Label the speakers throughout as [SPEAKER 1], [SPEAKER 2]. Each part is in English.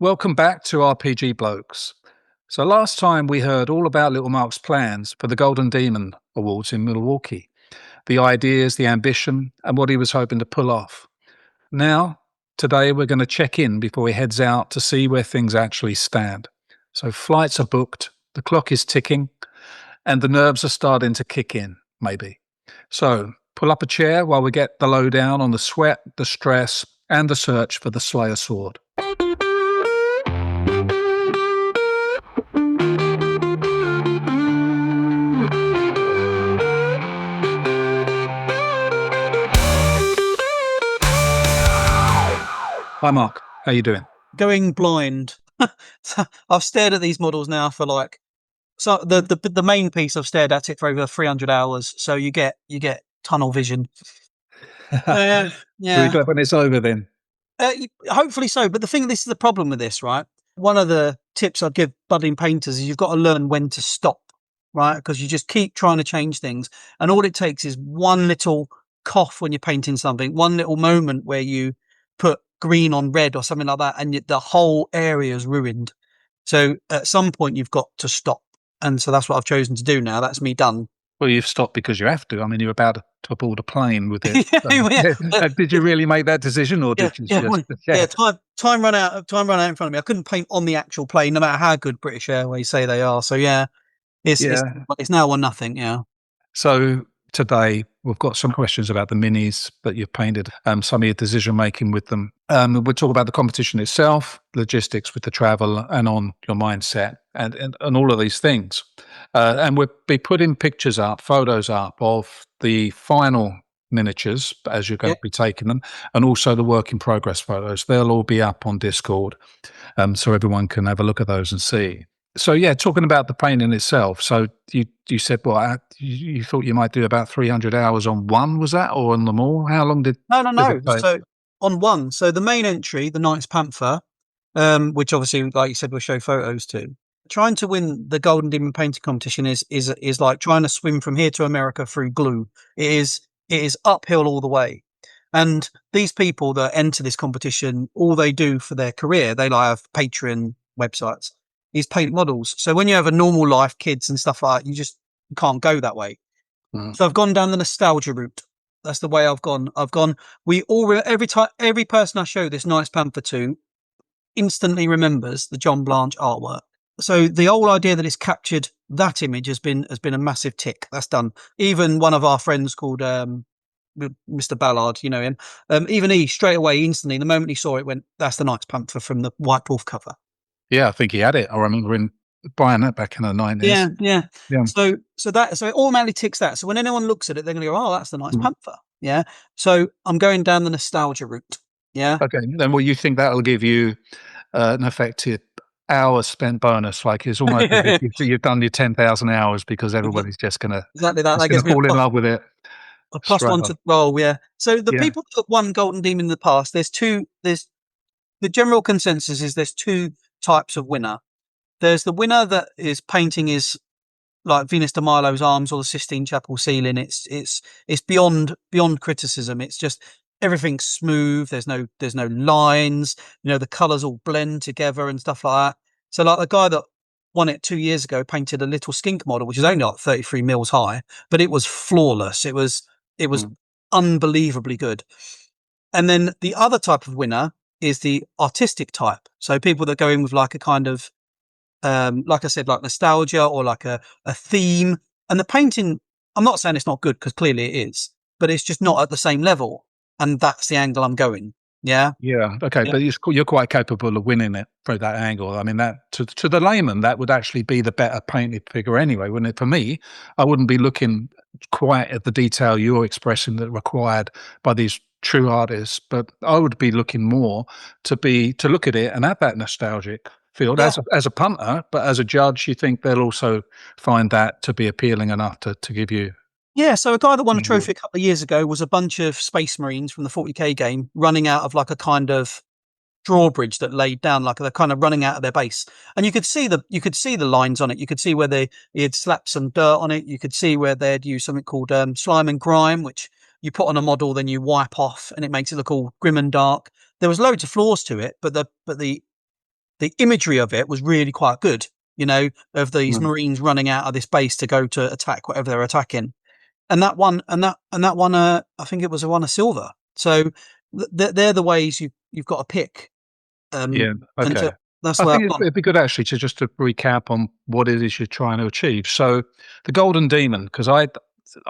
[SPEAKER 1] Welcome back to RPG Blokes. So last time we heard all about Little Mark's plans for the Golden Demon Awards in Milwaukee, the ideas, the ambition, and what he was hoping to pull off. Now, today we're going to check in before he heads out to see where things actually stand. So flights are booked, the clock is ticking, and the nerves are starting to kick in, maybe. So pull up a chair while we get the lowdown on the sweat, the stress, and the search for the Slayer sword. Hi, Mark. How you doing?
[SPEAKER 2] Going blind. So I've stared at these models now for the main piece I've stared at it for over 300 hours. So you get tunnel vision.
[SPEAKER 1] Yeah. Are we glad when it's over then?
[SPEAKER 2] Hopefully so. But this is the problem with this, right? One of the tips I'd give budding painters is you've got to learn when to stop, right? Because you just keep trying to change things, and all it takes is one little cough when you're painting something, one little moment where you put green on red or something like that, and the whole area is ruined. So at some point you've got to stop, and so that's what I've chosen to do now. That's me done.
[SPEAKER 1] Well, you've stopped because you have to. I mean, you're about to board a plane with it. Did you really make that decision, or did you just?
[SPEAKER 2] Time run out. Time run out in front of me. I couldn't paint on the actual plane, no matter how good British Airways say they are. So it's now or nothing. Yeah.
[SPEAKER 1] So today we've got some questions about the minis that you've painted, some of your decision making with them. We'll talk about the competition itself, logistics with the travel, and on your mindset, and all of these things. And we'll be putting pictures up, photos up of the final miniatures as you're going to be taking them, and also the work in progress photos. They'll all be up on Discord, so everyone can have a look at those and see. So talking about the painting itself. So you said, well, you thought you might do about 300 hours on one, was that, or on them all? How long did?
[SPEAKER 2] No. So on one. So the main entry, the Knights Panther, which obviously, like you said, we'll show photos to. Trying to win the Golden Demon painting competition is like trying to swim from here to America through glue. It is uphill all the way. And these people that enter this competition, all they do for their career, they have Patreon websites, is paint models. So when you have a normal life, kids and stuff like that, you can't go that way. So I've gone down the nostalgia route. That's the way I've gone. Every person I show this Knights Panther to instantly remembers the John Blanche artwork. So the whole idea that it's captured that image has been a massive tick. That's done. Even one of our friends called Mr. Ballard, you know him. Even he straight away, instantly, the moment he saw it, went, "That's the Knights Panther from the White Dwarf cover."
[SPEAKER 1] Yeah, I think he had it. I remember him buying that back in the 90s.
[SPEAKER 2] Yeah. So it automatically ticks that. So when anyone looks at it, they're going to go, "Oh, that's the Knights Panther." Yeah. So I'm going down the nostalgia route. Yeah.
[SPEAKER 1] Okay. Then, well, you think that'll give you an effective hours spent bonus? Like it's almost as if you've done your 10,000 hours because everybody's just going to fall in love with it.
[SPEAKER 2] A plus one to roll. Yeah. So the people that won Golden Demon in the past, there's the general consensus is there's two types of winner. There's the winner that is painting is like Venus de Milo's arms or the Sistine Chapel ceiling. It's beyond criticism. It's just everything's smooth. There's no lines. You know, the colours all blend together and stuff like that. So like the guy that won it 2 years ago painted a little skink model, which is only like 33 mils high, but it was flawless. It was unbelievably good. And then the other type of winner is the artistic type. So people that go in with like a kind of, like I said, like nostalgia or like a theme. And the painting, I'm not saying it's not good because clearly it is, but it's just not at the same level. And that's the angle I'm going. Yeah.
[SPEAKER 1] Yeah. Okay. Yeah. But you're quite capable of winning it through that angle. I mean, that to the layman, that would actually be the better painted figure anyway, wouldn't it? For me, I wouldn't be looking quite at the detail you're expressing that required by these true artists, but I would be looking more to look at it and have that nostalgic feel as a punter, but as a judge, you think they'll also find that to be appealing enough to give you.
[SPEAKER 2] Yeah, so a guy that won a trophy a couple of years ago was a bunch of Space Marines from the 40k game running out of like a kind of drawbridge that laid down, like they're kind of running out of their base, and you could see the lines on it. You could see where he had slapped some dirt on it. You could see where they'd used something called slime and grime, which you put on a model, then you wipe off, and it makes it look all grim and dark. There was loads of flaws to it, but the the imagery of it was really quite good. Of these Marines running out of this base to go to attack whatever they're attacking, and that one, I think it was a silver. So they're the ways you've got to pick.
[SPEAKER 1] Okay.
[SPEAKER 2] That's
[SPEAKER 1] I
[SPEAKER 2] where
[SPEAKER 1] think it'd be good actually to recap on what it is you're trying to achieve. So the Golden Demon, because I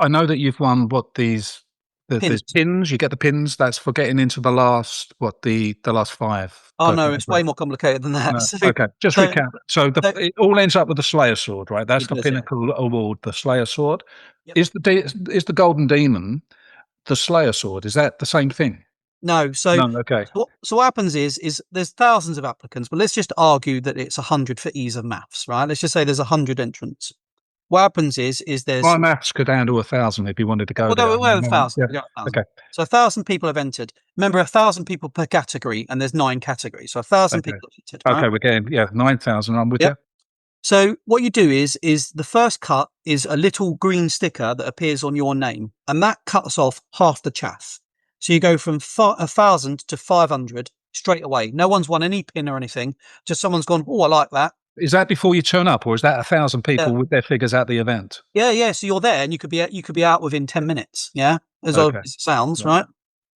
[SPEAKER 1] know that you've won there's pins. You get the pins. That's for getting into the last the last 5.
[SPEAKER 2] Oh no, it's way more complicated than that.
[SPEAKER 1] No. Okay, just recap. So it all ends up with the Slayer Sword, right? That's the pinnacle award, the Slayer Sword.
[SPEAKER 2] Yep.
[SPEAKER 1] Is the Golden Demon the Slayer Sword? Is that the same thing?
[SPEAKER 2] No. So
[SPEAKER 1] okay.
[SPEAKER 2] So what happens is there's thousands of applicants, but let's just argue that it's 100 for ease of maths, right? Let's just say there's 100 entrants. What happens is there's
[SPEAKER 1] my maths could handle 1,000 if you wanted to go there.
[SPEAKER 2] We're 1,000.
[SPEAKER 1] Yeah. Okay.
[SPEAKER 2] So 1,000 people have entered. Remember, 1,000 people per category, and there's 9 categories. So 1,000 people have entered. Right?
[SPEAKER 1] Okay, we're getting 9,000. I'm with you.
[SPEAKER 2] So what you do is the first cut is a little green sticker that appears on your name, and that cuts off half the chaff. So you go from 1,000 to 500 straight away. No one's won any pin or anything. Just someone's gone, oh, I like that.
[SPEAKER 1] Is that before you turn up, or is that 1,000 people with their figures at the event?
[SPEAKER 2] Yeah. So you're there, and you could be out within 10 minutes. Yeah, as odd as it sounds, right?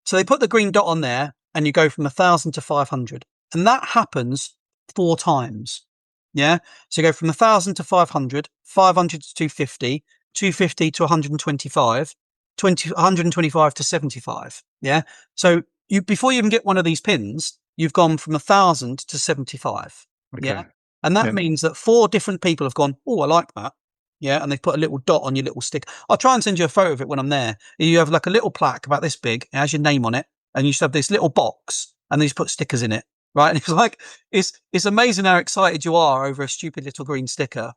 [SPEAKER 2] So they put the green dot on there, and you go from 1,000 to 500, and that happens 4 times. Yeah, so you go from 1,000 to 500, 500 to 250, 250 to 125, 125 to 75. Yeah, so before you even get one of these pins, you've gone from 1,000 to 75. Okay. Yeah. And that means that 4 different people have gone, oh, I like that. Yeah. And they've put a little dot on your little stick. I'll try and send you a photo of it when I'm there. You have like a little plaque about this big. It has your name on it. And you just have this little box and then you just put stickers in it. Right. And it's like, it's amazing how excited you are over a stupid little green sticker.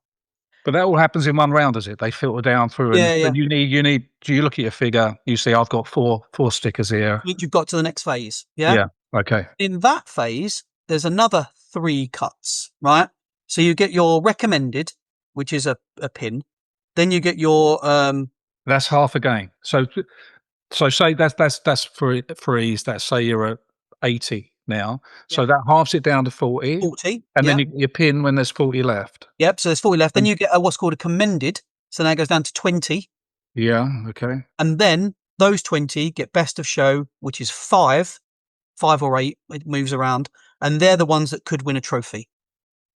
[SPEAKER 1] But that all happens in one round, does it? They filter down through. And you need, do you look at your figure? You see, I've got four stickers here.
[SPEAKER 2] You've got to the next phase. Yeah.
[SPEAKER 1] Yeah. Okay.
[SPEAKER 2] In that phase, there's another 3 cuts, right? So you get your recommended, which is a pin. Then you get your
[SPEAKER 1] that's half a game. So say that's for ease. That's say you're at 80 now. So that halves it down to 40.
[SPEAKER 2] 40.
[SPEAKER 1] And then you get your pin when there's 40 left.
[SPEAKER 2] Yep. So there's 40 left. Then you get what's called a commended. So now it goes down to 20.
[SPEAKER 1] Yeah. Okay.
[SPEAKER 2] And then those 20 get best of show, which is 5 or 8. It moves around, and they're the ones that could win a trophy.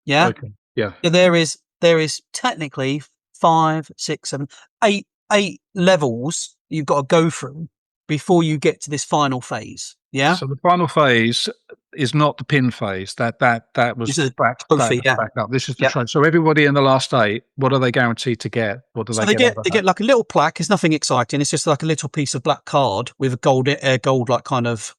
[SPEAKER 2] Yeah.
[SPEAKER 1] Okay. Yeah.
[SPEAKER 2] So there is technically 5, 6, 7, 8 levels you've got to go through before you get to this final phase. Yeah.
[SPEAKER 1] So the final phase is not the pin phase. That was back up. This is the trophy. So everybody in the last 8, what are they guaranteed to get? What do they get?
[SPEAKER 2] They get like a little plaque. It's nothing exciting. It's just like a little piece of black card with a gold like kind of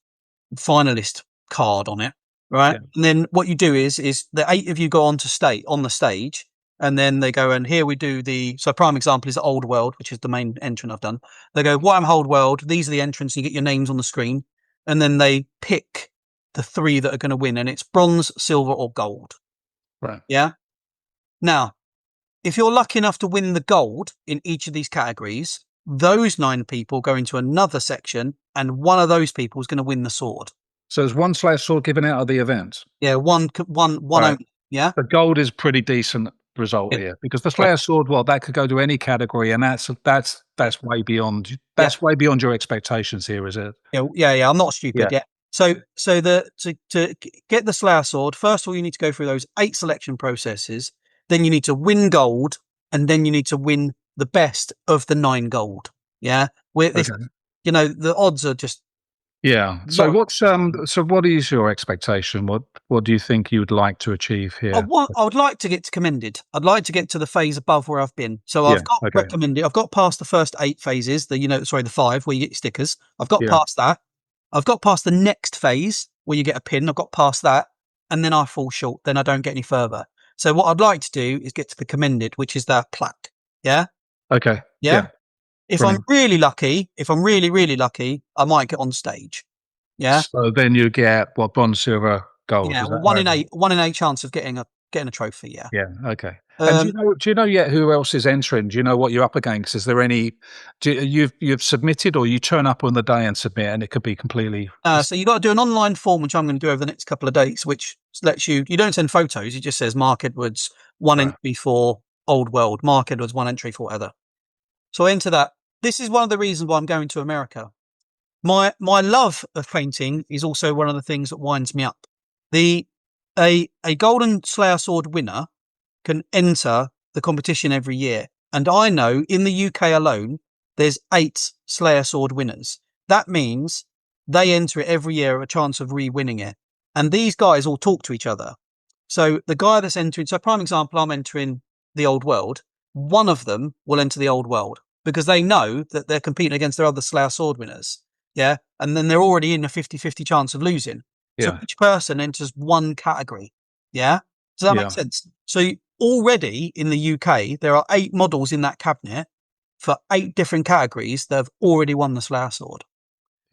[SPEAKER 2] finalist card on it. Right. Yeah. And then what you do is the 8 of you go on the stage, and then they go, and here we do so prime example is Old World, which is the main entrant I've done. They go, I'm Old World. These are the entrants. You get your names on the screen, and then they pick the 3 that are going to win, and it's bronze, silver, or gold.
[SPEAKER 1] Right.
[SPEAKER 2] Yeah. Now, if you're lucky enough to win the gold in each of these categories, those 9 people go into another section, and one of those people is going to win the sword.
[SPEAKER 1] So there's one Slayer Sword given out of the event.
[SPEAKER 2] Yeah, one right. Only. Yeah.
[SPEAKER 1] The gold is pretty decent result here, because the Slayer Sword, that could go to any category, and that's way beyond way beyond your expectations here, is it?
[SPEAKER 2] Yeah. I'm not stupid. Yeah. So to get the Slayer Sword, first of all, you need to go through those 8 selection processes. Then you need to win gold, and then you need to win the best of the 9 gold. Yeah. The odds are just.
[SPEAKER 1] Yeah. So what is your expectation? What do you think you would like to achieve here?
[SPEAKER 2] I would like to get to commended. I'd like to get to the phase above where I've been. So I've got recommended. I've got past the first 8 phases. The 5 where you get your stickers. I've got past that. I've got past the next phase where you get a pin. I've got past that, and then I fall short. Then I don't get any further. So what I'd like to do is get to the commended, which is that plaque. Yeah.
[SPEAKER 1] Okay.
[SPEAKER 2] Yeah. If Brilliant. I'm really lucky, really lucky, I might get on stage. Yeah.
[SPEAKER 1] So then you get bronze, silver, gold.
[SPEAKER 2] Yeah. 1 in 8 chance of getting getting a trophy. Yeah.
[SPEAKER 1] Yeah. Okay. And do you know yet who else is entering? Do you know what you're up against? Is there any? You've submitted, or you turn up on the day and submit, and it could be completely.
[SPEAKER 2] So you got to do an online form, which I'm going to do over the next couple of days, which lets you don't send photos. It just says Mark Edwards, one entry for Old World, Mark Edwards, one entry for whatever. So I enter that. This is one of the reasons why I'm going to America. My love of painting is also one of the things that winds me up. A Golden Slayer Sword winner can enter the competition every year. And I know in the UK alone, there's 8 Slayer Sword winners. That means they enter it every year, a chance of re-winning it. And these guys all talk to each other. So the guy that's entering, so prime example, I'm entering the Old World. One of them will enter the Old World because they know that they're competing against their other Slayer Sword winners. Yeah. And then they're already in a 50-50 chance of losing. So each person enters one category. Yeah. Does that make sense? So already in the UK, there are 8 models in that cabinet for 8 different categories that have already won the Slayer Sword.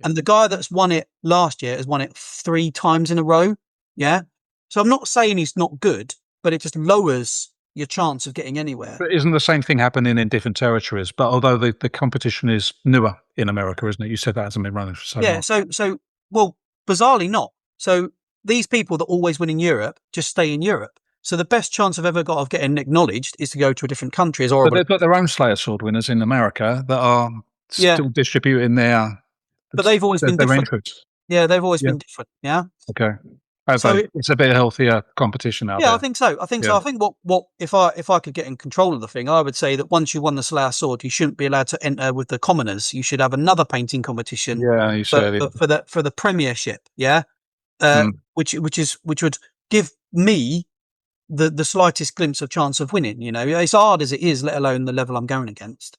[SPEAKER 2] And the guy that's won it last year has won it 3 times in a row. Yeah. So I'm not saying he's not good, but it just lowers your chance of getting anywhere.
[SPEAKER 1] But isn't the same thing happening in different territories? But although the competition is newer in America, isn't it? You said that hasn't been running for so long.
[SPEAKER 2] So well, bizarrely not. So these people that always win in Europe just stay in Europe. So the best chance I've ever got of getting acknowledged is to go to a different country.
[SPEAKER 1] But they've got their own Slayer Sword winners in America that are still distributing their.
[SPEAKER 2] But they've always been different.
[SPEAKER 1] Entrance.
[SPEAKER 2] Yeah, they've always been different. Yeah.
[SPEAKER 1] Okay. So it's a bit healthier competition out there.
[SPEAKER 2] Yeah, I think so. I think what if I could get in control of the thing, I would say that once you won the Slayer Sword, you shouldn't be allowed to enter with the commoners. You should have another painting competition.
[SPEAKER 1] Yeah, you said
[SPEAKER 2] for the Premiership. Yeah. Which would give me the slightest glimpse of chance of winning. You know, it's hard as it is, let alone the level I'm going against.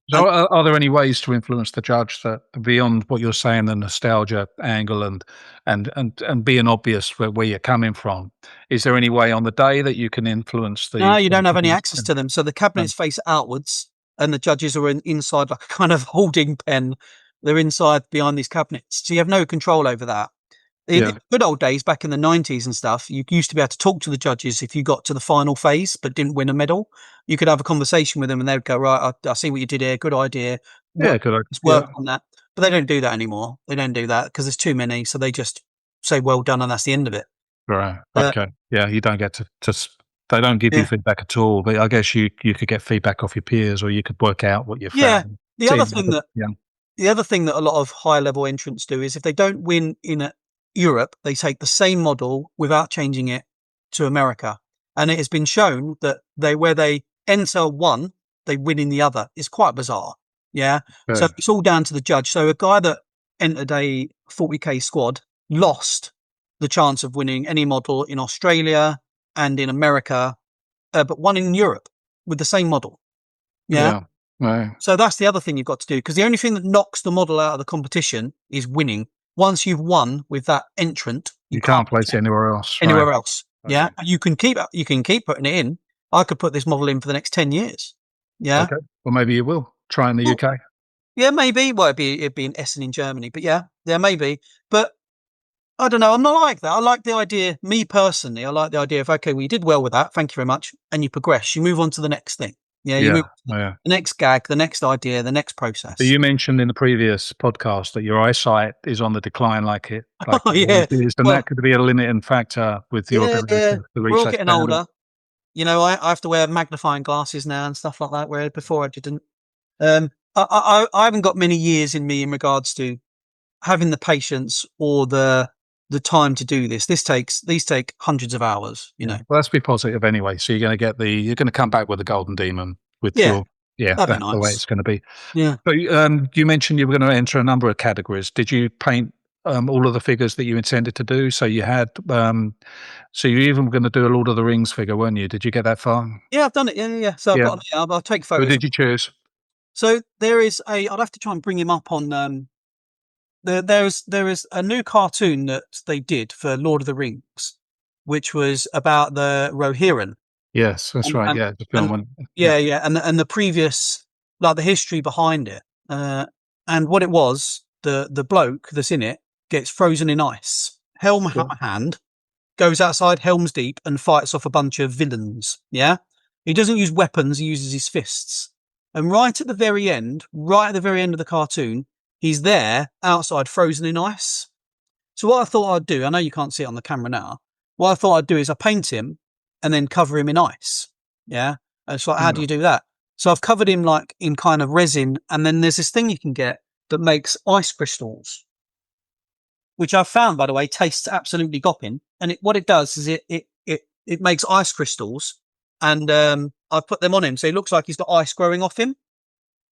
[SPEAKER 1] So are there any ways to influence the judge that beyond what you're saying, the nostalgia angle and being obvious where you're coming from? Is there any way on the day that you can influence the?
[SPEAKER 2] No, you don't have any access to them. So the cabinets face outwards, and the judges are inside like a kind of holding pen. They're inside behind these cabinets, so you have no control over that. In the good old days, back in the 90s and stuff, you used to be able to talk to the judges if you got to the final phase but didn't win a medal. You could have a conversation with them and they'd go, right, I see what you did here. Good idea.
[SPEAKER 1] Yeah, good idea.
[SPEAKER 2] Let's work on that. But they don't do that anymore. They don't do that because there's too many. So they just say, well done, and that's the end of it.
[SPEAKER 1] Right. Okay. Yeah, you don't get to they don't give you feedback at all. But I guess you could get feedback off your peers, or you could work out what you found.
[SPEAKER 2] The other thing that a lot of high level entrants do is if they don't win in Europe, they take the same model without changing it to America. And it has been shown that where they enter one, they win in the other. It's quite bizarre. Yeah. Okay. So it's all down to the judge. So a guy that entered a 40k squad lost the chance of winning any model in Australia and in America, but won in Europe with the same model. Yeah.
[SPEAKER 1] Right.
[SPEAKER 2] So that's the other thing you've got to do, because the only thing that knocks the model out of the competition is winning. Once you've won with that entrant,
[SPEAKER 1] you can't place it anywhere else.
[SPEAKER 2] Anywhere else. Okay. Yeah. You can keep putting it in. I could put this model in for the next 10 years. Yeah.
[SPEAKER 1] Okay. Well, maybe you will try in the UK.
[SPEAKER 2] Yeah, maybe. Well, it'd be in Essen in Germany, but yeah, maybe. But I don't know. I'm not like that. I like the idea, me personally, I like the idea of, okay, well, you did well with that. Thank you very much. And you progress, you move on to the next thing. Yeah, you move the next gag, the next idea, the next process.
[SPEAKER 1] So you mentioned in the previous podcast that your eyesight is on the decline, like it is, and that could be a limiting factor with your ability to reach.
[SPEAKER 2] We're all getting older. You know, I have to wear magnifying glasses now and stuff like that, where before I didn't. I haven't got many years in me in regards to having the patience or the time to do this. These take hundreds of hours, you know.
[SPEAKER 1] Well, let's be positive anyway. So you're going to come back with a golden demon with that's nice. The way it's going to be.
[SPEAKER 2] Yeah.
[SPEAKER 1] But you mentioned you were going to enter a number of categories. Did you paint all of the figures that you intended to do? So you had, so you even were going to do a Lord of the Rings figure, weren't you? Did you get that far?
[SPEAKER 2] Yeah, I've done it. Yeah. So I'll take photos.
[SPEAKER 1] Who did you choose?
[SPEAKER 2] So there is I'd have to try and bring him up on, there is a new cartoon that they did for Lord of the Rings, which was about the Rohirrim.
[SPEAKER 1] Yes, that's right. Yeah, the film one.
[SPEAKER 2] Yeah, and the previous, like the history behind it, and what it was, the bloke that's in it gets frozen in ice, helm hand, goes outside Helm's Deep and fights off a bunch of villains. Yeah, he doesn't use weapons; he uses his fists. And right at the very end of the cartoon, he's there outside, frozen in ice. So what I thought I'd do, I know you can't see it on the camera now. What I thought I'd do is I paint him and then cover him in ice. Yeah, and it's like, how do you do that? So I've covered him like in kind of resin, and then there's this thing you can get that makes ice crystals, which I've found, by the way, tastes absolutely gopping. And what it does is it makes ice crystals, and I've put them on him, so it looks like he's got ice growing off him.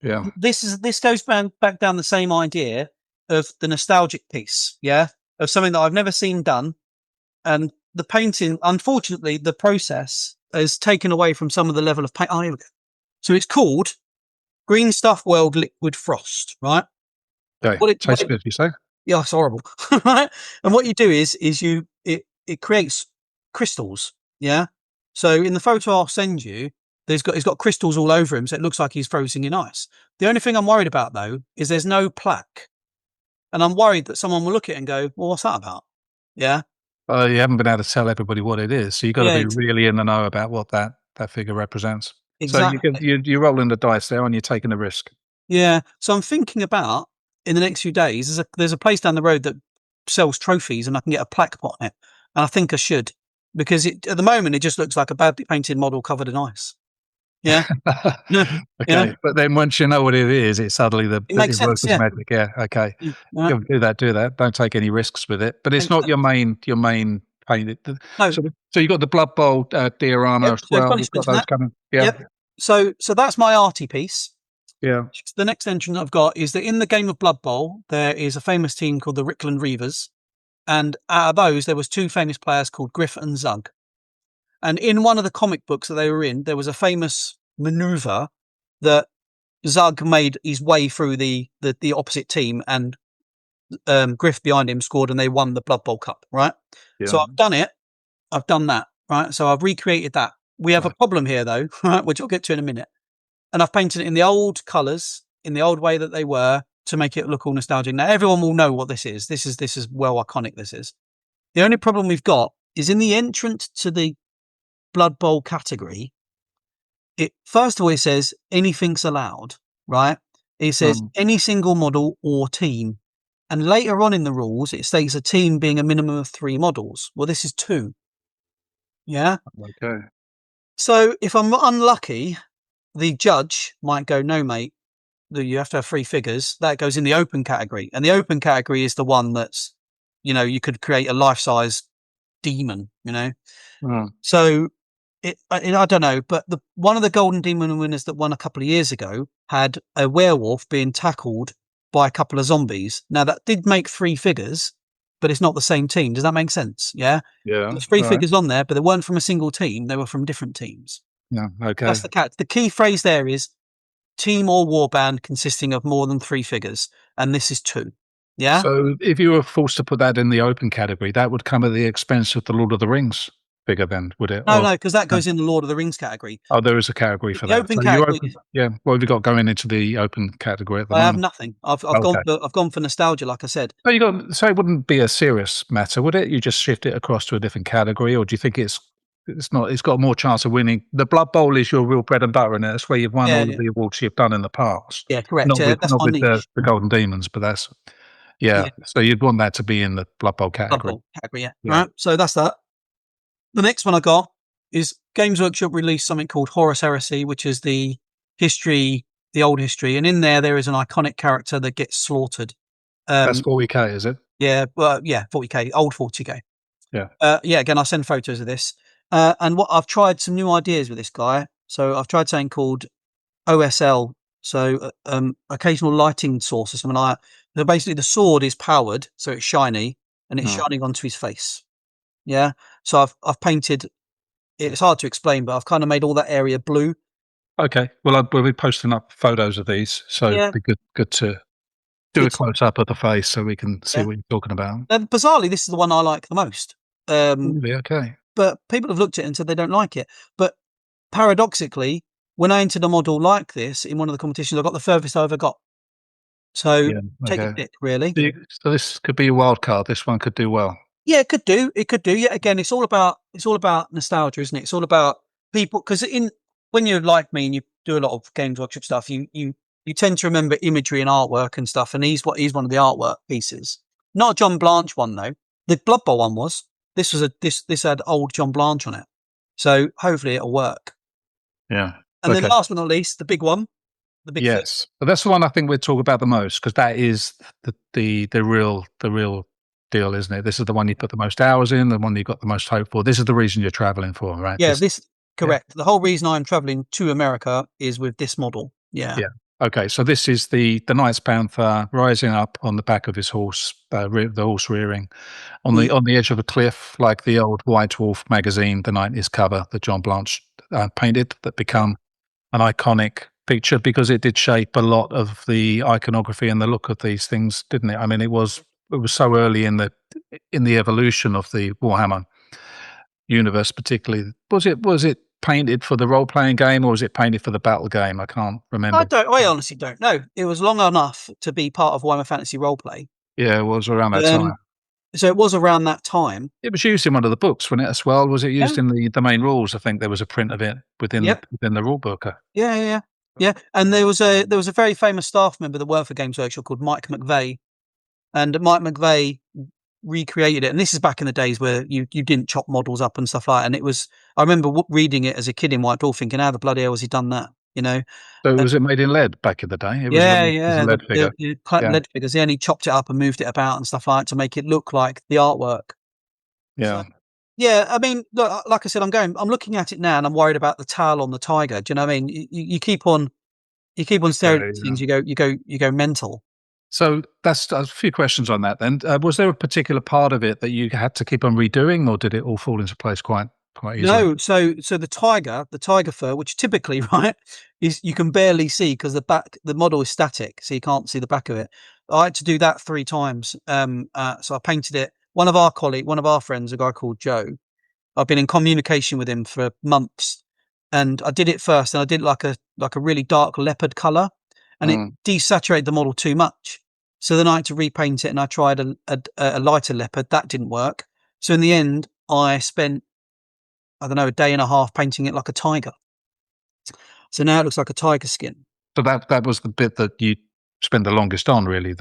[SPEAKER 1] Yeah,
[SPEAKER 2] this goes back down the same idea of the nostalgic piece, yeah, of something that I've never seen done, and the painting. Unfortunately, the process has taken away from some of the level of paint. Oh, here we go. So it's called Green Stuff World Liquid Frost, right?
[SPEAKER 1] okay. Tastes good, you say?
[SPEAKER 2] Yeah, it's horrible, right? And what you do is it creates crystals, yeah. So in the photo I'll send you, he's got crystals all over him, so it looks like he's frozen in ice. The only thing I'm worried about though is there's no plaque, and I'm worried that someone will look at it and go, "Well, what's that about?" Yeah.
[SPEAKER 1] You haven't been able to tell everybody what it is, so you've got to be really in the know about what that figure represents.
[SPEAKER 2] Exactly.
[SPEAKER 1] So you're rolling the dice there, and you're taking a risk.
[SPEAKER 2] Yeah. So I'm thinking about in the next few days. There's a place down the road that sells trophies, and I can get a plaque put on it. And I think I should, because at the moment it just looks like a badly painted model covered in ice. Yeah.
[SPEAKER 1] Okay. Yeah. But then once you know what it is, it's suddenly
[SPEAKER 2] it makes sense. Yeah.
[SPEAKER 1] magic. Yeah. Okay.
[SPEAKER 2] Yeah.
[SPEAKER 1] Do that. Don't take any risks with it. But it's not your main paint.
[SPEAKER 2] No.
[SPEAKER 1] So you got the Blood Bowl diorama as well. You've got those coming. Yeah.
[SPEAKER 2] Yep. So that's my arty piece.
[SPEAKER 1] Yeah.
[SPEAKER 2] The next entrant I've got is that in the game of Blood Bowl, there is a famous team called the Rickland Reavers. And out of those, there was two famous players called Griff and Zug. And in one of the comic books that they were in, there was a famous maneuver that Zug made his way through the opposite team, and Griff behind him scored, and they won the Blood Bowl Cup, right? Yeah. So I've done it. I've done that, right? So I've recreated that. We have a problem here, though, right, which I'll get to in a minute. And I've painted it in the old colours, in the old way that they were, to make it look all nostalgic. Now, everyone will know what this is. This is well iconic, this is. The only problem we've got is in the entrant to the Blood Bowl category, first of all, it says anything's allowed, right? It says any single model or team. And later on in the rules, it states a team being a minimum of 3 models. Well, this is 2. Yeah?
[SPEAKER 1] Okay.
[SPEAKER 2] So if I'm unlucky, the judge might go, no, mate, you have to have 3 figures. That goes in the open category. And the open category is the one that's, you could create a life-size demon, So I don't know, but one of the Golden Demon winners that won a couple of years ago had a werewolf being tackled by a couple of zombies. Now, that did make 3 figures, but it's not the same team. Does that make sense? Yeah?
[SPEAKER 1] Yeah.
[SPEAKER 2] There's 3 figures on there, but they weren't from a single team. They were from different teams.
[SPEAKER 1] Yeah, okay.
[SPEAKER 2] That's the catch. The key phrase there is team or warband consisting of more than 3 figures, and this is 2. Yeah?
[SPEAKER 1] So if you were forced to put that in the open category, that would come at the expense of the Lord of the Rings figure then, would it?
[SPEAKER 2] No, because that goes in the Lord of the Rings category.
[SPEAKER 1] Oh, there is a category for
[SPEAKER 2] the
[SPEAKER 1] that.
[SPEAKER 2] Open category.
[SPEAKER 1] Yeah. What have you got going into the open category at the moment?
[SPEAKER 2] I have nothing. I've gone for nostalgia, like I said.
[SPEAKER 1] So it wouldn't be a serious matter, would it? You just shift it across to a different category, or do you think it's not? It's got more chance of winning. The Blood Bowl is your real bread and butter, and that's where you've won all of the awards you've done in the past.
[SPEAKER 2] Yeah, correct.
[SPEAKER 1] Not with
[SPEAKER 2] the
[SPEAKER 1] Golden Demons, but that's So you'd want that to be in the Blood Bowl category.
[SPEAKER 2] Blood Bowl category, yeah. Right. So that's that. The next one I got is Games Workshop released something called Horus Heresy, which is the old history, and in there is an iconic character that gets slaughtered.
[SPEAKER 1] That's 40k, is it?
[SPEAKER 2] Yeah, well, yeah, 40k, old 40k.
[SPEAKER 1] Yeah.
[SPEAKER 2] Again, I'll send photos of this. And what I've tried some new ideas with this guy. So I've tried something called OSL, so occasional lighting source or something like that. So basically, the sword is powered, so it's shiny, and it's shining onto his face. Yeah. So I've painted. It's hard to explain, but I've kind of made all that area blue.
[SPEAKER 1] Okay. Well, we'll be posting up photos of these, so it'd be good to do a close up of the face so we can see what you're talking about.
[SPEAKER 2] Bizarrely, this is the one I like the most.
[SPEAKER 1] Really? Okay.
[SPEAKER 2] But people have looked at it and said they don't like it. But paradoxically, when I entered a model like this in one of the competitions, I got the furthest I ever got. So take a pick, really.
[SPEAKER 1] So this could be a wild card. This one could do well.
[SPEAKER 2] Yeah, it could do. It could do. Yeah, again, it's all about nostalgia, isn't it? It's all about people, because when you're like me and you do a lot of Games Workshop stuff, you tend to remember imagery and artwork and stuff. And he's one of the artwork pieces. Not a John Blanche one though. The Blood Bowl one was. This was this had old John Blanche on it. So hopefully it'll work.
[SPEAKER 1] Yeah.
[SPEAKER 2] And then last but not least, the big one, the big
[SPEAKER 1] yes, but that's the one I think we'll talk about the most, because that is the real deal, isn't it? This is the one you put the most hours in, the one you got the most hope for. This is the reason you're traveling for, right?
[SPEAKER 2] Yeah, correct. Yeah. The whole reason I'm traveling to America is with this model. Yeah.
[SPEAKER 1] Yeah. Okay, so this is the Knights Panther rising up on the back of his horse, the horse rearing on the edge of a cliff, like the old White Dwarf magazine, the '90s cover that John Blanche painted, that become an iconic picture because it did shape a lot of the iconography and the look of these things, didn't it? I mean, it was so early in the evolution of the Warhammer universe, particularly. Was it painted for the role playing game, or was it painted for the battle game? I can't remember.
[SPEAKER 2] I honestly don't know. It was long enough to be part of Warhammer Fantasy Roleplay.
[SPEAKER 1] Yeah, it was around that time.
[SPEAKER 2] So it was around that time.
[SPEAKER 1] It was used in one of the books, wasn't it, as well? Was it used in the main rules? I think there was a print of it within the rule book.
[SPEAKER 2] Yeah. And there was a very famous staff member that worked for Games Workshop called Mike McVeigh, and Mike McVeigh recreated it. And this is back in the days where you didn't chop models up and stuff like that. And it was, I remember reading it as a kid in White Dwarf, thinking, how the bloody hell has he done that? You know.
[SPEAKER 1] So was it made in lead back in the day? It was a lead figure.
[SPEAKER 2] Lead figures. He only chopped it up and moved it about and stuff like that to make it look like the artwork.
[SPEAKER 1] Yeah.
[SPEAKER 2] So, yeah, I mean, look, like I said, I'm looking at it now, and I'm worried about the tail on the tiger. Do you know what I mean? You keep on staring at things. You go mental.
[SPEAKER 1] So that's a few questions on that. Then, was there a particular part of it that you had to keep on redoing, or did it all fall into place quite easily?
[SPEAKER 2] No. So the tiger fur, which typically, right, is you can barely see because the model is static, so you can't see the back of it. I had to do that 3 times. So I painted it. One of our friends, a guy called Joe, I've been in communication with him for months, and I did it first, and I did like a really dark leopard color, and it desaturated the model too much. So then I had to repaint it, and I tried a lighter leopard. That didn't work. So in the end, I spent, I don't know, a day and a half painting it like a tiger. So now it looks like a tiger skin.
[SPEAKER 1] So that was the bit that you spent the longest on, really.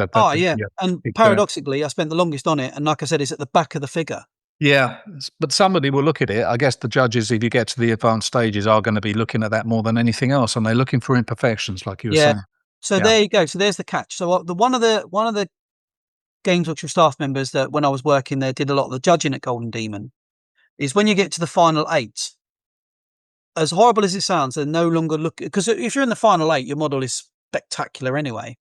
[SPEAKER 2] And paradoxically, I spent the longest on it, and like I said, it's at the back of the figure.
[SPEAKER 1] Yeah, but somebody will look at it. I guess the judges, if you get to the advanced stages, are going to be looking at that more than anything else, and they're looking for imperfections, like you were saying.
[SPEAKER 2] So there you go. So there's the catch. So one of the Games Workshop staff members that when I was working there did a lot of the judging at Golden Demon, is when you get to the final 8, as horrible as it sounds, they're no longer looking, because if you're in the final 8, your model is spectacular anyway.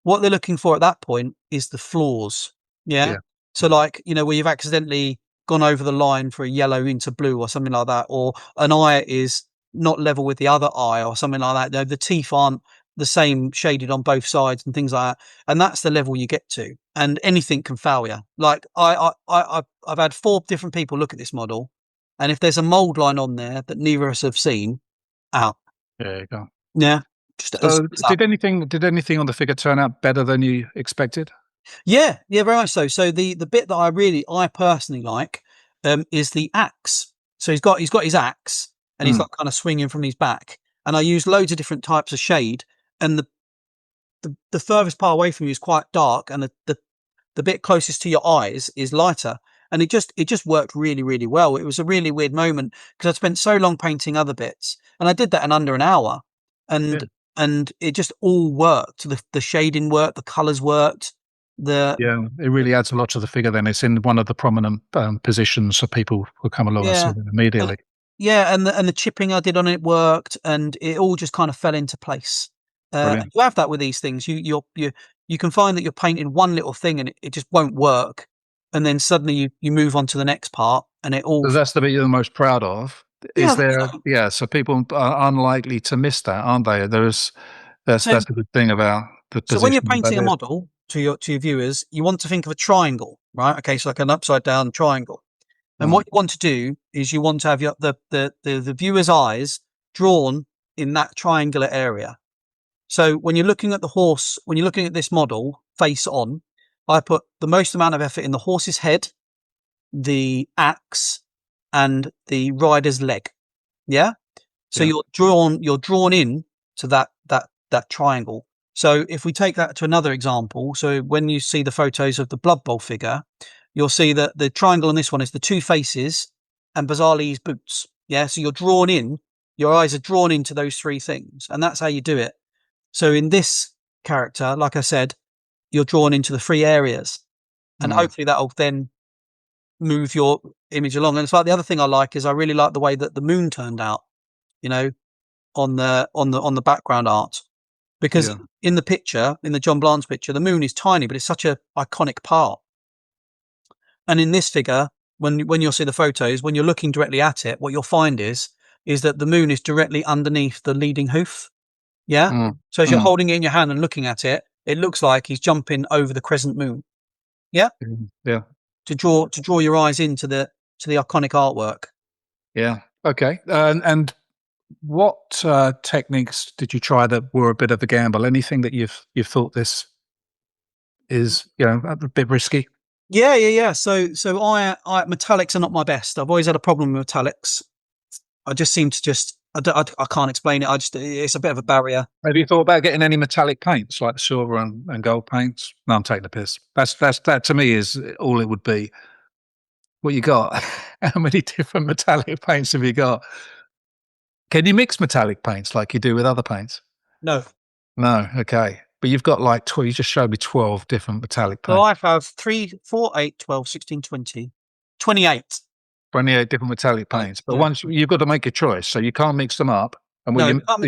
[SPEAKER 2] What they're looking for at that point is the flaws. Yeah. So like, where you've accidentally gone over the line for a yellow into blue or something like that, or an eye is not level with the other eye or something like that. The teeth aren't the same shaded on both sides and things like that. And that's the level you get to, and anything can fail you. Like I've had 4 different people look at this model, and if there's a mold line on there that neither of us have seen, out.
[SPEAKER 1] There you go.
[SPEAKER 2] Yeah.
[SPEAKER 1] So did anything on the figure turn out better than you expected?
[SPEAKER 2] Yeah, very much so. So the bit that I personally like is the axe. So he's got his axe, and he's like kind of swinging from his back. And I use loads of different types of shade, and the furthest part away from you is quite dark, and the bit closest to your eyes is lighter. And it just worked really, really well. It was a really weird moment because I spent so long painting other bits, and I did that in under an hour, and it just all worked. The shading worked, the colours worked.
[SPEAKER 1] It really adds a lot to the figure. Then it's in one of the prominent positions, so people will come along and see it immediately.
[SPEAKER 2] And the chipping I did on it worked, and it all just kind of fell into place. You have that with these things. You can find that you're painting one little thing and it just won't work, and then suddenly you move on to the next part, and it all.
[SPEAKER 1] So that's the bit you're the most proud of. Is there? Yeah. So people are unlikely to miss that, aren't they? That's a good thing about the position.
[SPEAKER 2] So when you're painting a model to your viewers, you want to think of a triangle, right? Okay, so like an upside down triangle. And what you want to do is you want to have the viewer's eyes drawn in that triangular area. So when you're looking at the horse, when you're looking at this model face on, I put the most amount of effort in the horse's head, the axe, and the rider's leg. Yeah. So you're drawn in to that triangle. So if we take that to another example, so when you see the photos of the Blood Bowl figure, you'll see that the triangle on this one is the two faces and bizarrely his boots. Yeah. So you're drawn in, your eyes are drawn into those three things, and that's how you do it. So in this character, like I said, you're drawn into the three areas, and hopefully that'll then move your image along. And it's like the other thing I like is I really like the way that the moon turned out, on the background art, because in the picture, in the John Blanche picture, the moon is tiny, but it's such a iconic part. And in this figure, when you'll see the photos, when you're looking directly at it, what you'll find is that the moon is directly underneath the leading hoof. Yeah. So as you're holding it in your hand and looking at it, it looks like he's jumping over the crescent moon. Yeah.
[SPEAKER 1] Yeah.
[SPEAKER 2] To draw your eyes into the iconic artwork.
[SPEAKER 1] Yeah. Okay. And what techniques did you try that were a bit of a gamble? Anything that you've thought this is a bit risky?
[SPEAKER 2] Yeah. So I metallics are not my best. I've always had a problem with metallics. I just seem to I can't explain it. It's a bit of a barrier.
[SPEAKER 1] Have you thought about getting any metallic paints like silver and gold paints? No, I'm taking the piss. That to me is all it would be. What you got? How many different metallic paints have you got? Can you mix metallic paints like you do with other paints?
[SPEAKER 2] No.
[SPEAKER 1] Okay. But you've got like 12, you just showed me 12 different metallic paints.
[SPEAKER 2] So I have 3, 4, 8, 12, 16, 20, 28.
[SPEAKER 1] 28 different metallic paints. But once you've got to make a choice, so you can't mix them up. And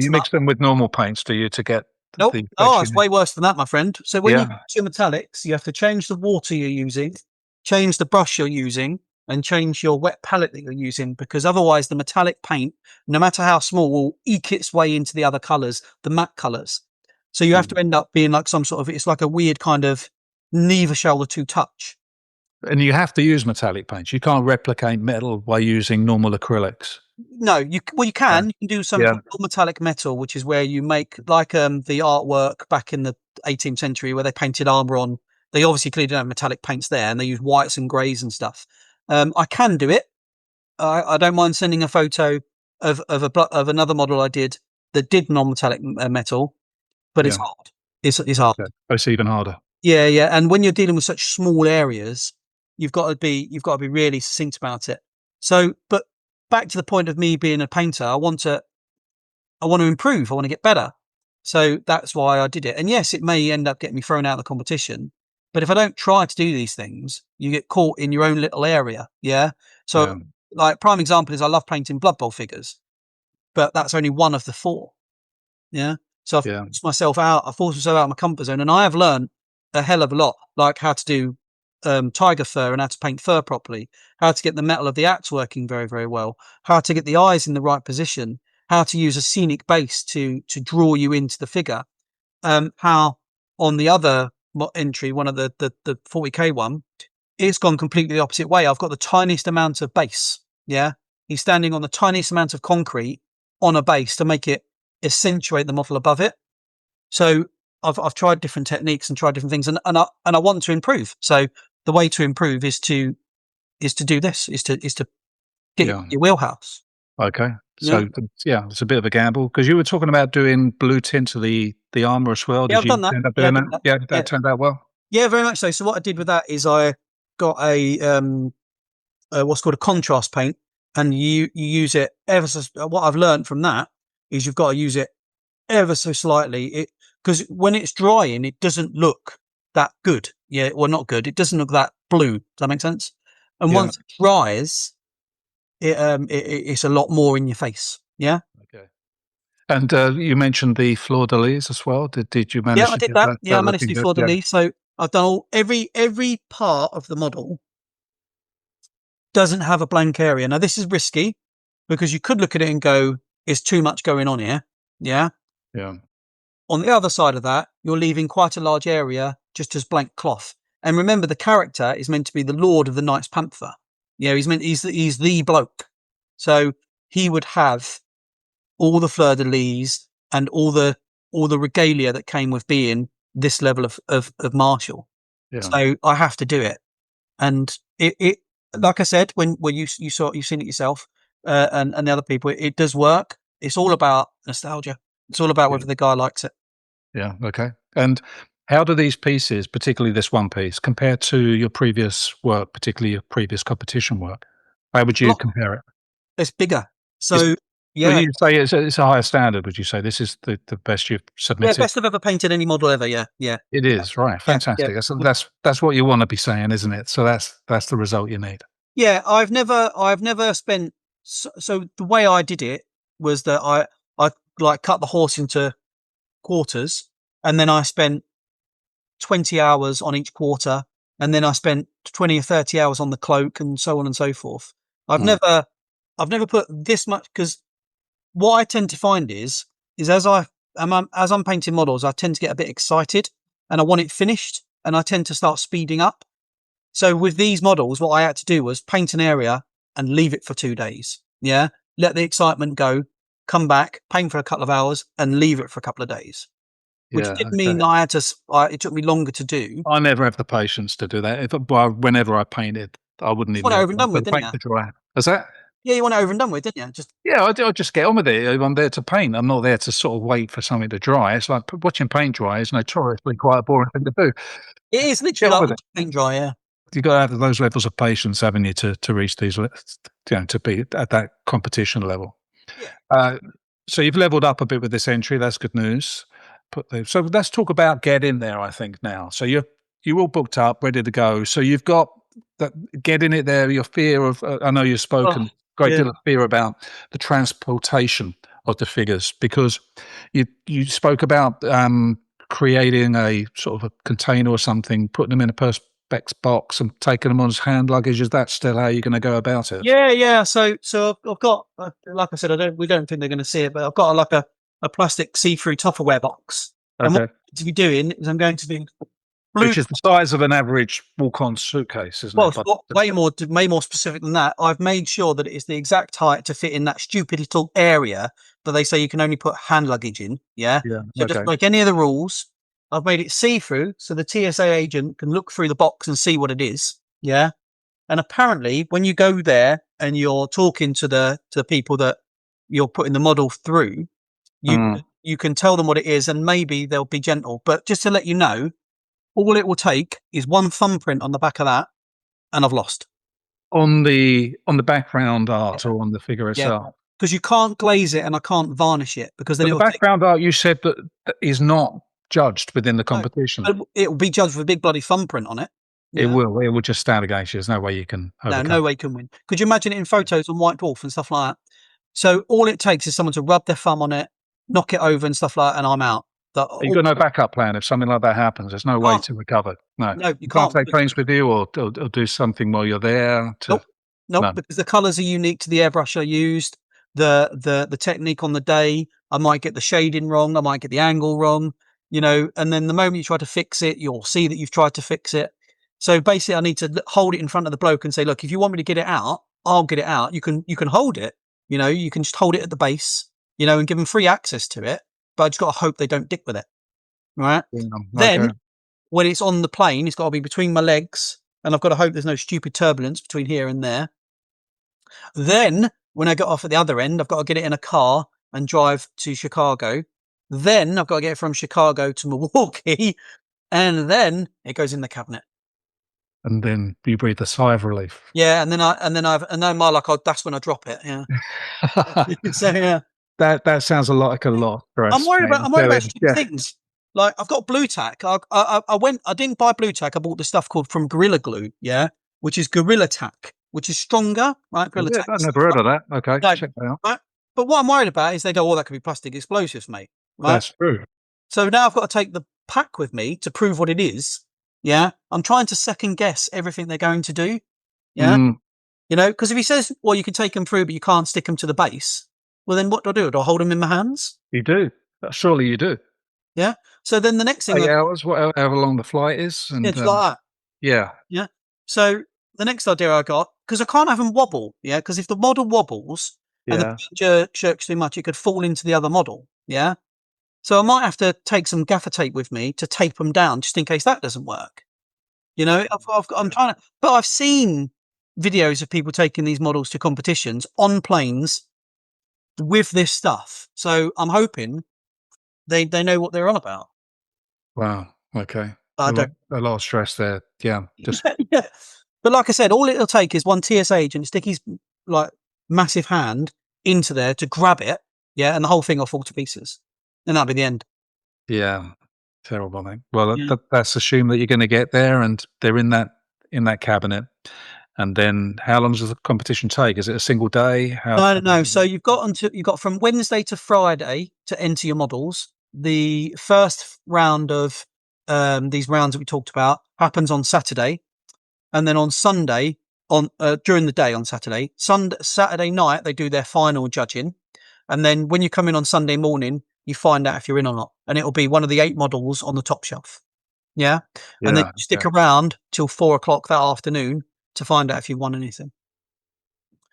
[SPEAKER 1] you mix them with normal paints, do you, to get
[SPEAKER 2] Nope. It's way worse than that, my friend. So when you use your metallics, you have to change the water you're using, change the brush you're using, and change your wet palette that you're using, because otherwise the metallic paint, no matter how small, will eke its way into the other colours, the matte colours. So you have to end up being like some sort of, it's like a weird kind of neither shall the two touch.
[SPEAKER 1] And you have to use metallic paints. You can't replicate metal by using normal acrylics.
[SPEAKER 2] No, you can. You can do some metallic metal, which is where you make like the artwork back in the 18th century where they painted armour on. They obviously clearly don't have metallic paints there, and they use whites and greys and stuff. I can do it. I don't mind sending a photo of another model I did that did non-metallic metal, but it's hard. It's hard.
[SPEAKER 1] Okay. It's even harder.
[SPEAKER 2] Yeah. And when you're dealing with such small areas, you've got to be really succinct about it. So, but back to the point of me being a painter, I want to improve. I want to get better. So that's why I did it. And yes, it may end up getting me thrown out of the competition. But if I don't try to do these things, you get caught in your own little area. Yeah. So, like, prime example is I love painting Blood Bowl figures, but that's only one of the 4. Yeah. So I've forced myself out. I forced myself out of my comfort zone, and I have learned a hell of a lot, like how to do tiger fur and how to paint fur properly, how to get the metal of the axe working very, very well, how to get the eyes in the right position, how to use a scenic base to draw you into the figure. How on the other entry, one of the 40k one, it's gone completely the opposite way. I've got the tiniest amount of base. Yeah. He's standing on the tiniest amount of concrete on a base to make it accentuate the model above it. So I've tried different techniques and tried different things, and I want to improve. So the way to improve is to do this, is to get your wheelhouse.
[SPEAKER 1] Okay. So it's a bit of a gamble, because you were talking about doing blue tint to the armor as well.
[SPEAKER 2] Did I've done that.
[SPEAKER 1] End up doing that? That turned out well.
[SPEAKER 2] Yeah, very much so. So what I did with that is I got a what's called a contrast paint, and you use it ever so. What I've learned from that is you've got to use it ever so slightly, because when it's drying, it doesn't look that good. Yeah, well, not good. It doesn't look that blue. Does that make sense? And once it dries, it's a lot more in your face. Yeah.
[SPEAKER 1] Okay. And you mentioned the fleur de lis as well. Did you manage?
[SPEAKER 2] Yeah, I did that. Yeah, I managed to do fleur de lis. So I've done every part of the model doesn't have a blank area. Now this is risky, because you could look at it and go, "It's too much going on here." Yeah.
[SPEAKER 1] Yeah.
[SPEAKER 2] On the other side of that, you're leaving quite a large area just as blank cloth. And remember, the character is meant to be the Lord of the Knights Panther. Yeah, he's the bloke. So he would have all the fleur de lis and all the regalia that came with being this level of martial. Yeah. So I have to do it, and like I said, when you've seen it yourself, and the other people, it does work. It's all about nostalgia. It's all about whether the guy likes it.
[SPEAKER 1] Yeah. Okay. And how do these pieces, particularly this one piece, compare to your previous work, particularly your previous competition work? How would you compare it?
[SPEAKER 2] It's bigger.
[SPEAKER 1] Would
[SPEAKER 2] So yeah,
[SPEAKER 1] you say it's a higher standard? Would you say this is the best you've submitted?
[SPEAKER 2] best I've ever painted any model ever. Yeah,
[SPEAKER 1] It is, right. Fantastic. That's what you want to be saying, isn't it? So that's the result you need.
[SPEAKER 2] Yeah, I've never spent. So the way I did it was that I like cut the horse into quarters, and then I spent 20 hours on each quarter, and then I spent 20 or 30 hours on the cloak, and so on and so forth. I've never put this much, because what I tend to find is as I'm painting models, I tend to get a bit excited and I want it finished, and I tend to start speeding up. So with these models, what I had to do was paint an area and leave it for 2 days. Yeah. Let the excitement go, come back, paint for a couple of hours and leave it for a couple of days, which did mean I had to, it took me longer to do.
[SPEAKER 1] I never have the patience to do that. Whenever I painted, I wouldn't even
[SPEAKER 2] over and done with, didn't
[SPEAKER 1] paint to dry. Is that?
[SPEAKER 2] Yeah, you want it over and done with, didn't you?
[SPEAKER 1] I just get on with it. I'm there to paint. I'm not there to sort of wait for something to dry. It's like watching paint dry is notoriously quite a boring thing to do.
[SPEAKER 2] It is literally like paint dry, yeah.
[SPEAKER 1] You've got to have those levels of patience, haven't you, to reach these, to be at that competition level.
[SPEAKER 2] Yeah.
[SPEAKER 1] So you've leveled up a bit with this entry. That's good news. So let's talk about getting there, I think, now. So you're all booked up, ready to go. So you've got that getting it there, your fear of, I know you've spoken great deal of fear about the transportation of the figures, because you spoke about creating a sort of a container or something, putting them in a perspex box and taking them on as hand luggage. Is that still how you're going to go about it?
[SPEAKER 2] Yeah. So I've got, like I said, we don't think they're going to see it, but I've got like a plastic see-through Tupperware box. Okay. And what I'm going to be doing is I'm going to be
[SPEAKER 1] which is the size of an average walk-on suitcase, isn't it?
[SPEAKER 2] Well, way more specific than that. I've made sure that it is the exact height to fit in that stupid little area that they say you can only put hand luggage in. Yeah. So just like any of the rules, I've made it see-through so the TSA agent can look through the box and see what it is. Yeah. And apparently, when you go there and you're talking to the people that you're putting the model through, you can tell them what it is, and maybe they'll be gentle. But just to let you know, all it will take is one thumbprint on the back of that, and I've lost.
[SPEAKER 1] On the background art or on the figure itself?
[SPEAKER 2] Because you can't glaze it and I can't varnish it, because then
[SPEAKER 1] the background art, you said that is not judged within the competition.
[SPEAKER 2] No, it will be judged with a big bloody thumbprint on it.
[SPEAKER 1] It will just stand against you. There's no way you can overcome.
[SPEAKER 2] No way you can win. Could you imagine it in photos on White Dwarf and stuff like that? So all it takes is someone to rub their thumb on it, knock it over and stuff like that, and I'm out.
[SPEAKER 1] You've got no backup plan if something like that happens. There's no way to recover. No,
[SPEAKER 2] you
[SPEAKER 1] can't take paints with you or do something while you're there.
[SPEAKER 2] Nope, because the colours are unique to the airbrush I used. The technique on the day, I might get the shading wrong, I might get the angle wrong, and then the moment you try to fix it, you'll see that you've tried to fix it. So basically, I need to hold it in front of the bloke and say, look, if you want me to get it out, I'll get it out. You can hold it. You can just hold it at the base, and give them free access to it. But I just got to hope they don't dick with it. Right. Yeah, then when it's on the plane, it's got to be between my legs, and I've got to hope there's no stupid turbulence between here and there. Then when I get off at the other end, I've got to get it in a car and drive to Chicago. Then I've got to get it from Chicago to Milwaukee, and then it goes in the cabinet.
[SPEAKER 1] And then you breathe a sigh of relief.
[SPEAKER 2] Yeah, and then my luck, that's when I drop it. Yeah. So yeah.
[SPEAKER 1] That sounds like a lot.
[SPEAKER 2] I'm worried about stupid things. Like I've got blue tack. I didn't buy blue tack. I bought this stuff called from Gorilla Glue. Yeah, which is Gorilla Tack, which is stronger. Right, Gorilla Tack.
[SPEAKER 1] I've never heard of that. Okay, check that out.
[SPEAKER 2] Right? But what I'm worried about is they go, that could be plastic explosives, mate. Right?
[SPEAKER 1] That's true.
[SPEAKER 2] So now I've got to take the pack with me to prove what it is. Yeah, I'm trying to second guess everything they're going to do. Yeah, because if he says, well, you can take them through, but you can't stick them to the base. Well, then what do? Do I hold them in my hands?
[SPEAKER 1] You do. Surely you do.
[SPEAKER 2] Yeah. So then the next thing...
[SPEAKER 1] 8 hours, however long the flight is. And,
[SPEAKER 2] it's like that.
[SPEAKER 1] Yeah.
[SPEAKER 2] Yeah. So the next idea I got, because I can't have them wobble, because if the model wobbles and the picture shirks too much, it could fall into the other model, So I might have to take some gaffer tape with me to tape them down just in case that doesn't work. I'm trying to... But I've seen videos of people taking these models to competitions on planes with this stuff. So I'm hoping they know what they're on about.
[SPEAKER 1] Wow. Okay.
[SPEAKER 2] I don't.
[SPEAKER 1] A lot of stress there. Yeah. Just
[SPEAKER 2] Yeah. But like I said, all it'll take is one TSA agent stick his like massive hand into there to grab it, yeah, and the whole thing will fall to pieces, and that'll be the end.
[SPEAKER 1] yeah. Terrible, mate. Well,
[SPEAKER 2] Yeah.
[SPEAKER 1] that's assume that you're going to get there, and they're in that cabinet. And then, how long does the competition take? Is it a single day? How?
[SPEAKER 2] No. So you've got from Wednesday to Friday to enter your models. The first round of these rounds that we talked about happens on Saturday, and then on Sunday, on during the day on Saturday, Saturday night they do their final judging, and then when you come in on Sunday morning, you find out if you're in or not, and it'll be one of the 8 models on the top shelf. Yeah, and then you stick around till 4 o'clock that afternoon to find out if you won anything.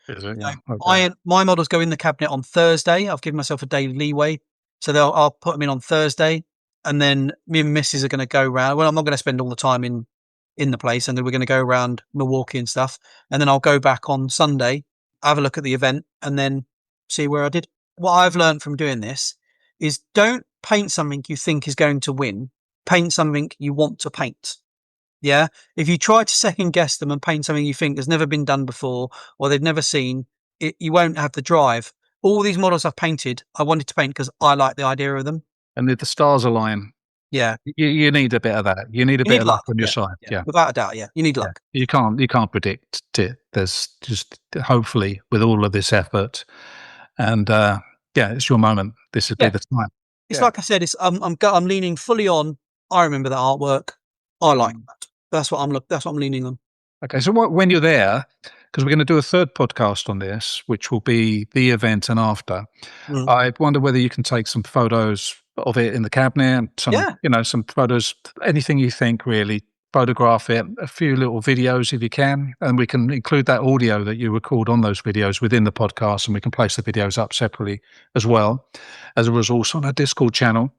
[SPEAKER 1] Is it? Yeah. Okay.
[SPEAKER 2] My models go in the cabinet on Thursday. I've given myself a day leeway, so I'll put them in on Thursday, and then me and Mrs. are going to go round. Well, I'm not going to spend all the time in the place, and then we're going to go around Milwaukee and stuff, and then I'll go back on Sunday, have a look at the event, and then see where I did. What I've learned from doing this is don't paint something you think is going to win. Paint something you want to paint. Yeah. If you try to second guess them and paint something you think has never been done before or they've never seen, you won't have the drive. All these models I've painted, I wanted to paint because I like the idea of them.
[SPEAKER 1] And if the stars align,
[SPEAKER 2] yeah,
[SPEAKER 1] you need a bit of that. You need a bit of luck on your side. Yeah,
[SPEAKER 2] without a doubt. Yeah, you need luck.
[SPEAKER 1] You can't predict it. There's just hopefully with all of this effort, and it's your moment. This would be the time.
[SPEAKER 2] It's like I said. I'm leaning fully on. I remember that artwork. I like that. That's what I'm leaning on.
[SPEAKER 1] Okay, so when you're there, because we're going to do a third podcast on this, which will be the event and after. I wonder whether you can take some photos of it in the cabinet, some photos, anything you think really, photograph it, a few little videos if you can, and we can include that audio that you record on those videos within the podcast, and we can place the videos up separately as well as a resource on our Discord channel.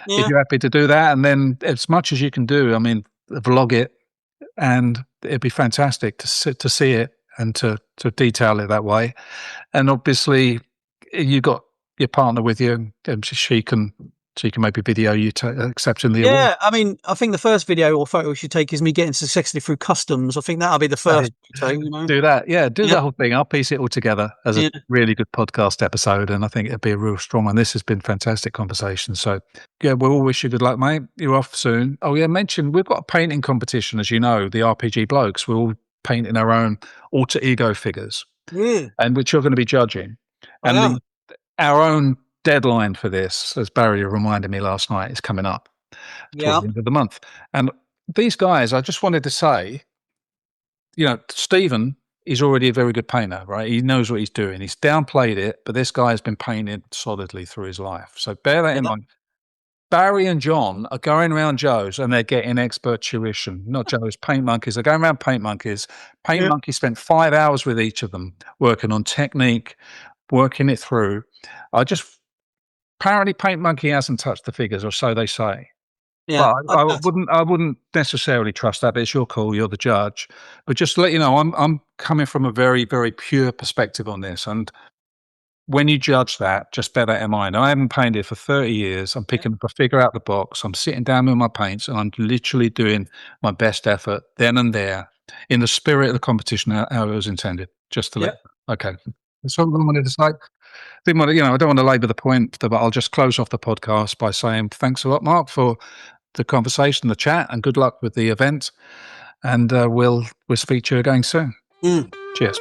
[SPEAKER 1] Yeah. If you're happy to do that, and then as much as you can do, I mean, vlog it, and it'd be fantastic to see it and to detail it that way. And obviously, you got your partner with you, and she can maybe video you accepting the award.
[SPEAKER 2] Yeah, I mean, I think the first video or photo we should take is me getting successfully through customs. I think that'll be the first photo, you know?
[SPEAKER 1] Do that, the whole thing. I'll piece it all together as a really good podcast episode, and I think it'll be a real strong one. This has been fantastic conversation. So, we all wish you good luck, mate. You're off soon. Oh, yeah, mention we've got a painting competition, as you know, the RPG Blokes. We're all painting our own alter ego figures, and which you're going to be judging. And our own deadline for this, as Barry reminded me last night, is coming up towards the end of the month. And these guys, I just wanted to say, Stephen is already a very good painter, right? He knows what he's doing. He's downplayed it, but this guy has been painting solidly through his life. So bear that in mind. Barry and John are going around Joe's and they're getting expert tuition. Not Joe's, Paint Monkeys. They're going around Paint Monkeys. Paint Monkeys spent 5 hours with each of them working on technique, working it through. Apparently, Paint Monkey hasn't touched the figures, or so they say. Yeah, but I wouldn't necessarily trust that. But it's your call. You're the judge. But just to let you know, I'm coming from a very, very pure perspective on this. And when you judge that, just bear that in mind. I haven't painted for 30 years. I'm picking up a figure out the box. I'm sitting down with my paints, and I'm literally doing my best effort then and there in the spirit of the competition, how it was intended. Just to let. Okay, that's all I wanted to say. I don't want to labour the point, but I'll just close off the podcast by saying thanks a lot, Mark, for the conversation, the chat, and good luck with the event. And we'll speak to you again soon. Cheers.